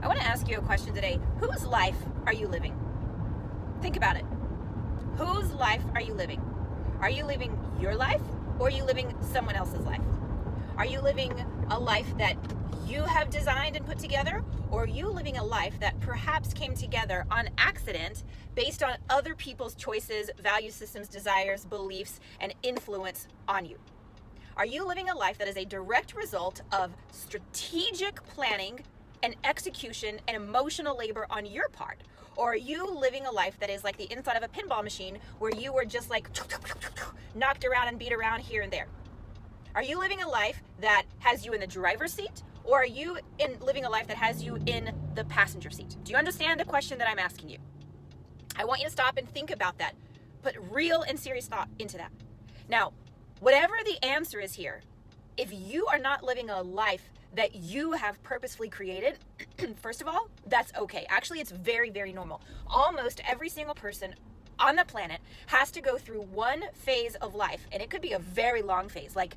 I want to ask you a question today. Whose life are you living? Think about it. Whose life are you living? Are you living your life, or are you living someone else's life? Are you living a life that you have designed and put together, or are you living a life that perhaps came together on accident based on other people's choices, value systems, desires, beliefs, and influence on you? Are you living a life that is a direct result of strategic planning and execution and emotional labor on your part? Or are you living a life that is like the inside of a pinball machine where you were just like knocked around and beat around here and there? Are you living a life that has you in the driver's seat, or are you living a life that has you in the passenger seat? Do you understand the question that I'm asking you? I want you to stop and think about that. Put real and serious thought into that. Now, whatever the answer is here, if you are not living a life that you have purposefully created, first of all, that's okay. Actually, it's very, very normal. Almost every single person on the planet has to go through one phase of life, and it could be a very long phase, like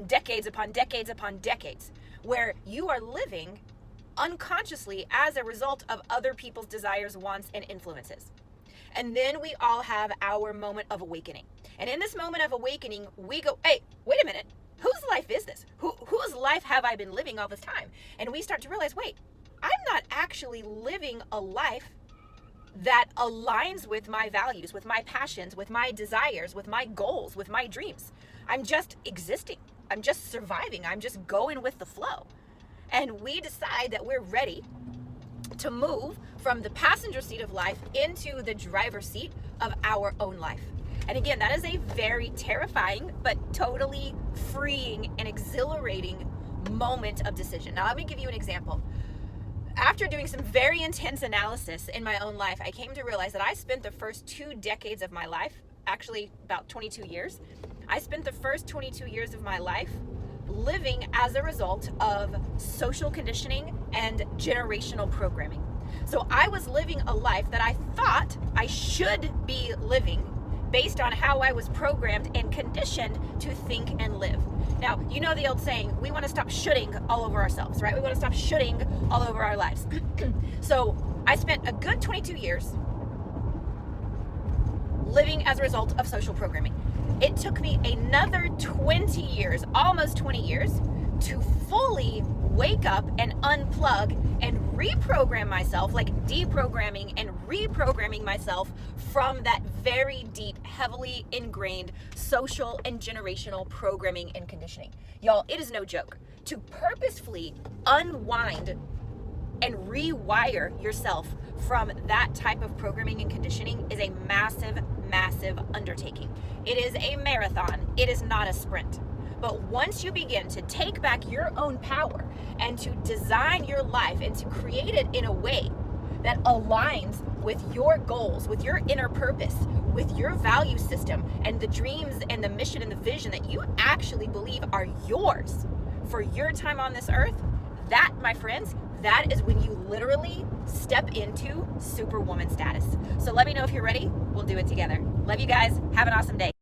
decades upon decades upon decades, where you are living unconsciously as a result of other people's desires, wants, and influences. And then we all have our moment of awakening. And in this moment of awakening, we go, hey, wait a minute. Whose life is this? Whose life have I been living all this time? And we start to realize, wait, I'm not actually living a life that aligns with my values, with my passions, with my desires, with my goals, with my dreams. I'm just existing. I'm just surviving. I'm just going with the flow. And we decide that we're ready to move from the passenger seat of life into the driver's seat of our own life. And again, that is a very terrifying, but totally freeing and exhilarating moment of decision. Now, let me give you an example. After doing some very intense analysis in my own life, I came to realize that I spent the first 2 decades of my life, actually about 22 years, I spent the first 22 years of my life living as a result of social conditioning and generational programming. So I was living a life that I thought I should be living based on how I was programmed and conditioned to think and live. Now, you know the old saying, we want to stop shoulding all over ourselves, right? We want to stop shoulding all over our lives. So I spent a good 22 years living as a result of social programming. It took me another 20 years, almost 20 years, to fully wake up and unplug and reprogram myself, like deprogramming and reprogramming myself from that very deep, heavily ingrained social and generational programming and conditioning. Y'all, it is no joke. To purposefully unwind and rewire yourself from that type of programming and conditioning is a massive, massive undertaking. It is a marathon. It is not a sprint. But once you begin to take back your own power and to design your life and to create it in a way that aligns with your goals, with your inner purpose, with your value system, and the dreams and the mission and the vision that you actually believe are yours for your time on this earth, that, my friends, that is when you literally step into superwoman status. So let me know if you're ready. We'll do it together. Love you guys. Have an awesome day.